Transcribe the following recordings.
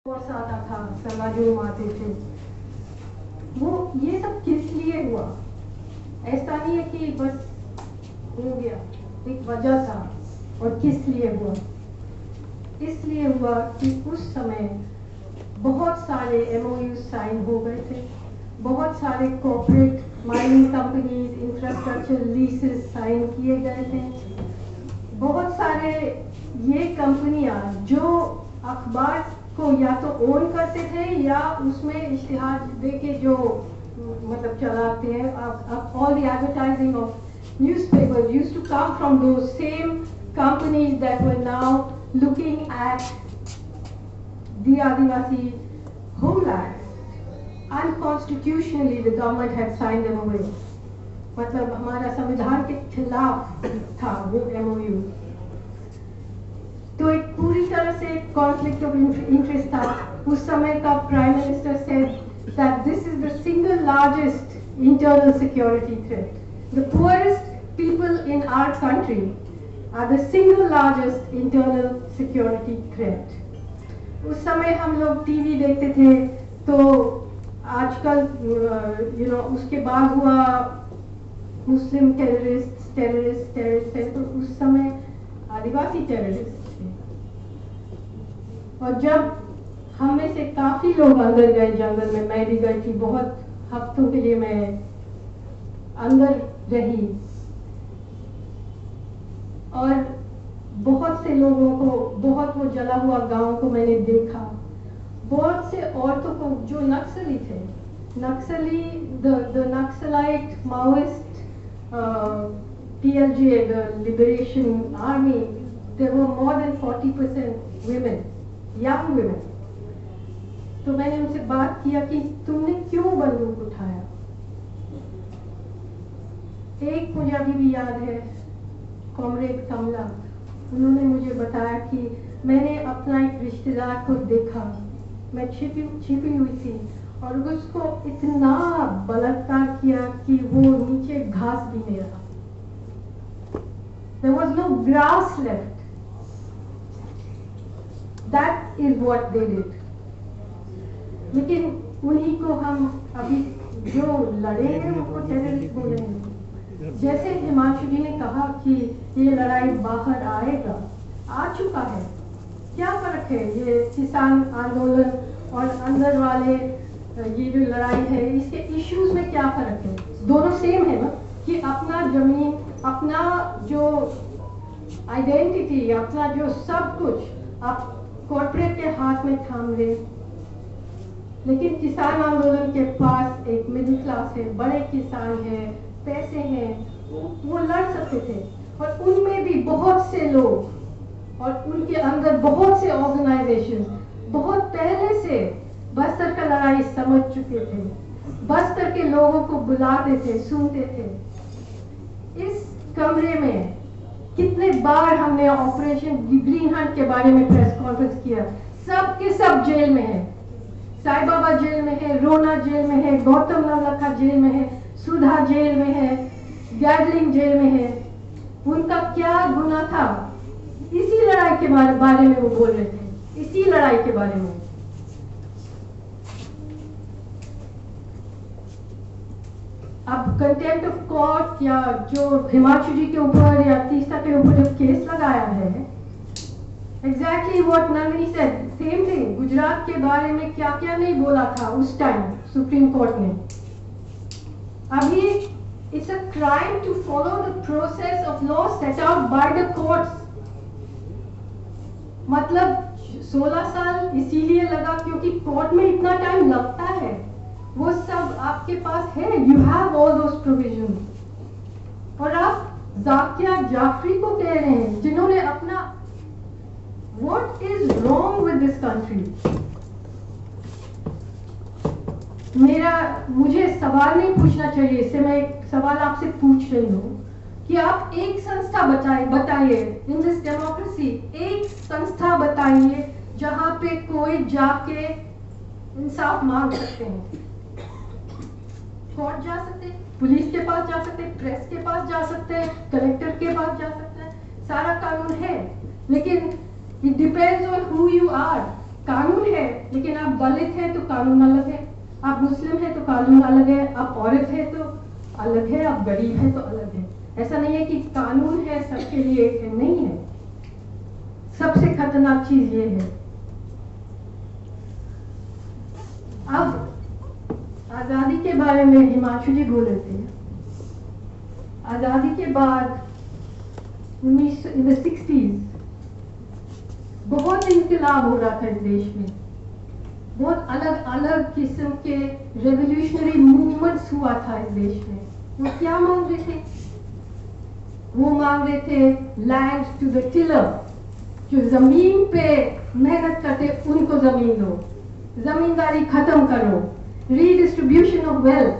Course आता था, सर्वाजूम आते थे। वो ये सब किस लिए हुआ? ऐसा नहीं है कि बस हो गया, एक वजह था। और किस लिए हुआ? इसलिए हुआ कि उस समय बहुत सारे MOU साइन हो गए थे, बहुत सारे corporate mining companies infrastructure leases sign किए गए थे। बहुत सारे ये कंपनियां जो अखबार को या तो ओन करते थे या उसमें इश्तिहार देके जो मतलब चलाते हैं। All the advertising of newspapers used to come from those same companies that were now looking at the Adivasi homeland. Unconstitutionally, the government had signed them away. मतलब हमारा संविधान के खिलाफ था वो MOU। तो एक पूरी तरह से कॉन्फ्लिक्ट ऑफ इंटरेस्ट था। उस समय का prime minister said that this is the single largest internal security threat. The poorest people in our country are the single largest internal security threat. उस समय हम लोग टीवी देखते थे, तो आजकल उसके बाद हुआ मुस्लिम टेररिस्ट है, तो उस समय आदिवासी टेररिस्ट थे। और जब हम में से काफी लोग अंदर गए जंगल में, मैं भी गई थी, बहुत हफ्तों के लिए मैं अंदर रही और बहुत से लोगों को, बहुत वो जला हुआ गांव को मैंने देखा। बहुत से औरतों को जो नक्सली थे, the naxalite Maoist PLJ, the Liberation Army, there were more than 40% women, young women. तो मैंने उनसे बात किया कि तुमने क्यों बंदूक उठाया? एक मुझे अभी भी याद है, कॉमरेड कमला, उन्होंने मुझे बताया कि मैंने अपना एक रिश्तेदार को देखा, मैं छिपी हुई थी और उसको इतना बलात्कार किया कि वो नीचे घास भी नहीं रहा। There was no grass left. That is what they did. लेकिन उन्हीं को हम अभी जो लड़ेंगे उनको टेररिस्ट बोलेंगे। जैसे हिमांशु जी ने कहा कि ये लड़ाई बाहर आएगा, आ चुका है। क्या फर्क है ये किसान आंदोलन और अंदर वाले ये जो लड़ाई है, इसके इश्यूज में क्या फर्क है? दोनों सेम है ना, कि अपना जमीन, अपना जो आइडेंटिटी, अपना जो सब कुछ आप कॉर्पोरेट के हाथ में थाम रहे। लेकिन किसान आंदोलन के पास एक मिडिल क्लास है, बड़े किसान हैं, पैसे हैं, वो लड़ सकते थे। और उनमें भी बहुत से लोग और उनके अंदर बहुत से ऑर्गेनाइजेशन बहुत पहले से बस्तर का लड़ाई समझ चुके थे, बस्तर के लोगों को बुलाते थे, सुनते थे। इस कमरे में कितने बार हमने ऑपरेशन ग्रीन हंट के बारे में प्रेस कॉन्फ्रेंस किया। सब के सब जेल में है, साई बाबा जेल में है, रोना जेल में है, गौतम नवलखा जेल में है, सुधा जेल में है, गैडलिंग जेल में है। उनका क्या गुनाह था? इसी लड़ाई के बारे में वो बोल रहे थे, इसी लड़ाई के बारे में। अब कंटेम्प्ट ऑफ कोर्ट या जो हिमांशु जी के ऊपर या तीसरा के ऊपर जो केस लगाया है, exactly what Nandini said, same thing. Gujarat के बारे में क्या क्या नहीं बोला था उस टाइम सुप्रीम कोर्ट ने। अभी it's a crime to follow the process of law set out by the courts. मतलब 16 साल इसीलिए लगा क्योंकि कोर्ट में इतना टाइम लगता है, वो सब आपके पास है, you have all those provisions. और आप जाकिया जाफरी को कह रहे हैं, जिन्होंने अपना, what is wrong with this country? मुझे सवाल नहीं पूछना चाहिए, इससे मैं एक सवाल आपसे पूछ रही हूँ कि आप एक संस्था बताइए इन दिस डेमोक्रेसी, एक संस्था बताइए जहां पे कोई जाके इंसाफ मांग सकते हैं। कोर्ट जा सकते हैं, पुलिस के पास जा सकते हैं, प्रेस के पास जा सकते हैं, कलेक्टर के पास जा सकते हैं, सारा कानून है। लेकिन it depends on who you are. कानून है, लेकिन आप दलित है तो कानून अलग है, आप मुस्लिम है तो कानून अलग है, आप औरत है तो अलग है, आप गरीब है तो अलग है। ऐसा नहीं है कि कानून है सबके लिए एक है, नहीं है। सबसे खतरनाक चीज ये है। अब आजादी के बारे में हिमांशु जी बोल रहे थे। आजादी के बाद 1960s बहुत इंकलाब हो रहा था इस देश में। बहुत अलग अलग किस्म के रेवोल्यूशनरी मूवमेंट्स हुआ था इस देश में। वो क्या मांग रहे थे? वो मांग रहे थे लैंड टू द टिलर, जो जमीन पे मेहनत करते उनको जमीन दो, जमींदारी खत्म करो, रीडिस्ट्रीब्यूशन ऑफ वेल्थ।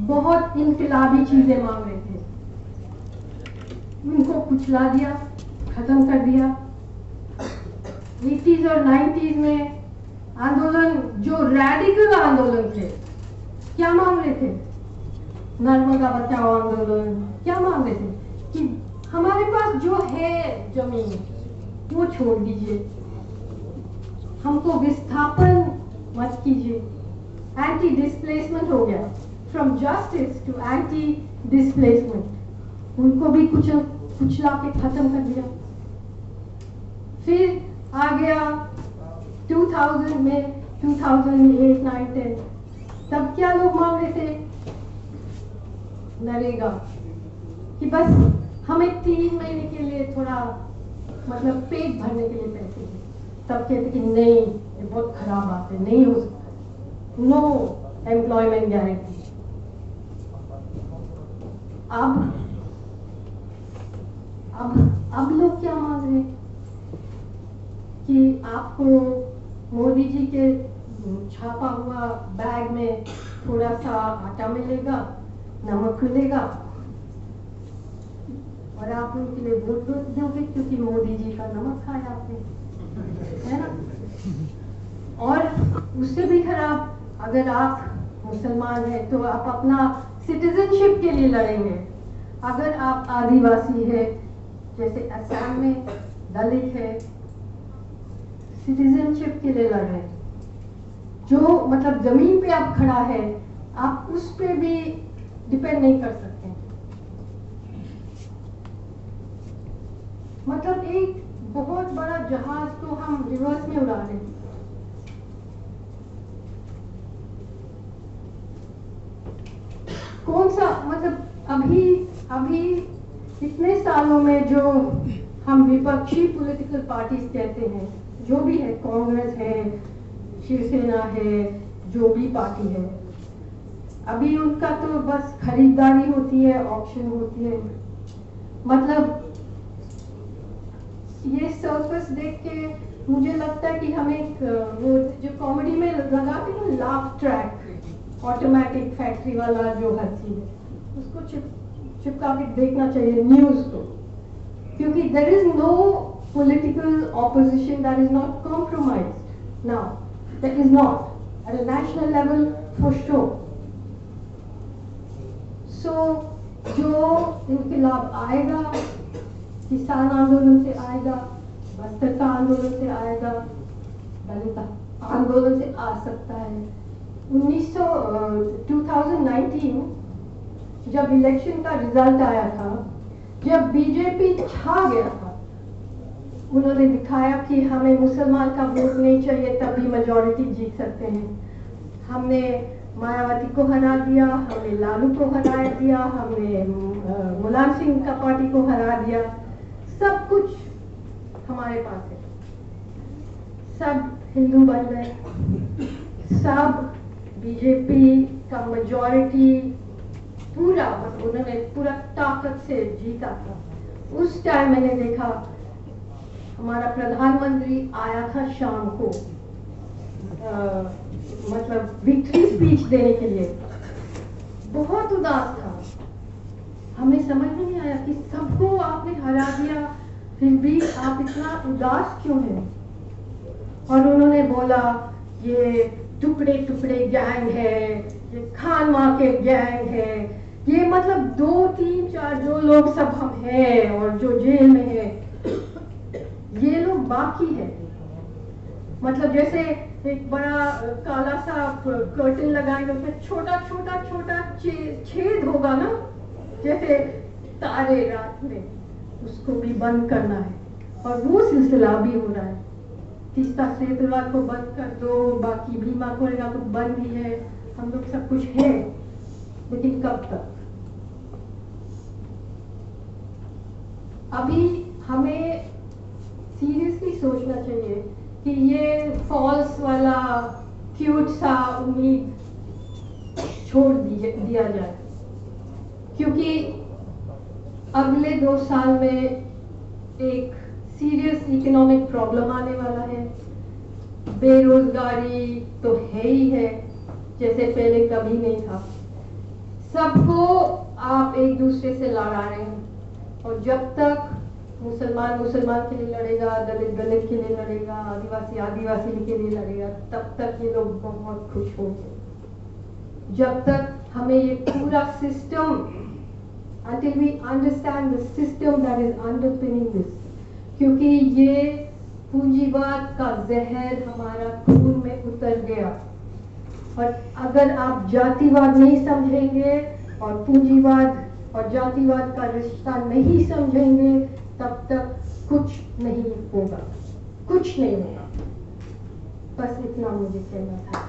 बहुत इंकलाबी चीजें मांग रहे थे, उनको कुचला दिया, खत्म कर दिया। 80s और 90s में आंदोलन, जो रैडिकल आंदोलन थे, क्या मांग रहे थे? नर्मदा बचाओ आंदोलन। क्या मांग रहे थे? कि हमारे पास जो है जमीन वो छोड़ दीजिए, हमको विस्थापन मत कीजिए। एंटी डिस्प्लेसमेंट हो गया, from justice to anti displacement. उनको भी कुचला के खत्म कर दिया। फिर आ गया 2000 में, 2008, 9, 10। तब क्या लोग मांग रहे थे? नरेगा, कि बस हमें 3 महीने के लिए थोड़ा मतलब पेट भरने के लिए पैसे दें। तब कहते कि नहीं, ये बहुत खराब बात है, नहीं हो सकता, नो एम्प्लॉयमेंट गारंटी। अब लोग क्या मांग रहे हैं? कि आपको मोदी जी के छापा हुआ बैग में थोड़ा सा आटा मिलेगा, नमक मिलेगा, और आप उनके लिए वोट दोगे क्योंकि मोदी जी का नमक खाया आपने, है ना? और उससे भी खराब, अगर आप मुसलमान हैं तो आप अपना सिटीजनशिप के लिए लड़ेंगे। अगर आप आदिवासी है, जैसे असम में दलित है, सिटीजनशिप के लिए लड़ रहे हैं। जो मतलब जमीन पे आप खड़ा है, आप उस पे भी डिपेंड नहीं कर सकते। मतलब एक बहुत बड़ा जहाज को हम रिवर्स में उड़ा रहे हैं। कौन सा मतलब अभी इतने सालों में जो हम विपक्षी पॉलिटिकल पार्टीज कहते हैं, जो भी है, कांग्रेस है, शिवसेना है, जो भी पार्टी है, अभी उनका तो बस खरीदारी होती है, ऑक्शन होती है। मतलब ये सर्कस देख के मुझे लगता है कि हमें वो जो कॉमेडी में लगाते हैं लाफ ट्रैक, ऑटोमेटिक फैक्ट्री वाला जो हंसी है, उसको चिपका के देखना चाहिए न्यूज को, क्योंकि there is no political opposition that is not compromised now. That is not at a national level for sure. So जो इनकलाब आएगा, किसान आंदोलन से आएगा, बस्तर का आंदोलन से आएगा, दलित आंदोलन से आ सकता है। 2019 जब इलेक्शन का रिजल्ट आया था, जब बीजेपी छा गया था, उन्होंने दिखाया कि हमें मुसलमान का वोट नहीं चाहिए, तभी मेजॉरिटी जीत सकते हैं। हमने मायावती को हरा दिया, हमने लालू को हरा दिया, हमने मुलायम सिंह का पार्टी को हरा दिया। सब कुछ हमारे पास है, सब हिंदू बन गए, सब बीजेपी का मेजॉरिटी पूरा, बस उन्होंने पूरा ताकत से जीता था। उस टाइम मैंने देखा हमारा प्रधानमंत्री आया था शाम को, मतलब विक्ट्री स्पीच देने के लिए, बहुत उदास था। हमें समझ में नहीं आया कि सबको आपने हरा दिया, फिर भी आप इतना उदास क्यों हैं? और उन्होंने बोला ये टुकड़े टुकड़े गैंग है, ये खान मार्केट गैंग है, ये मतलब 2, 3, 4 जो लोग सब हम हैं और जो जेल में है, ये लोग बाकी है। मतलब जैसे एक बड़ा काला सा कर्टन लगाएंगे, उसमें छोटा छोटा छोटा छेद होगा ना, जैसे तारे रात में, उसको भी बंद करना है। और वो सिलसिला भी हो रहा है। तीस्ता सेतुआ को बंद कर दो, बाकी भीमा कोरेगा तो बंद ही है, हम लोग सब कुछ है, लेकिन कब तक? अभी हमें सीरियसली सोचना चाहिए कि ये फॉल्स वाला क्यूट सा उम्मीद छोड़ दिया जाए, क्योंकि अगले 2 साल में एक सीरियस इकोनॉमिक प्रॉब्लम आने वाला है। बेरोजगारी तो है ही है, जैसे पहले कभी नहीं था। सबको आप एक दूसरे से लड़ा रहे हैं, और जब तक मुसलमान मुसलमान के लिए लड़ेगा, दलित दलित के लिए लड़ेगा, आदिवासी आदिवासी के लिए लड़ेगा, तब तक ये लोग बहुत खुश होंगे। जब तक हमें ये पूरा system, until we understand the system that is underpinning this, क्योंकि ये पूंजीवाद का जहर हमारा खून में उतर गया, और अगर आप जातिवाद नहीं समझेंगे और पूंजीवाद और जातिवाद का रिश्ता नहीं समझेंगे, तब तक कुछ नहीं होगा, कुछ नहीं होगा। बस इतना मुझे कहना था।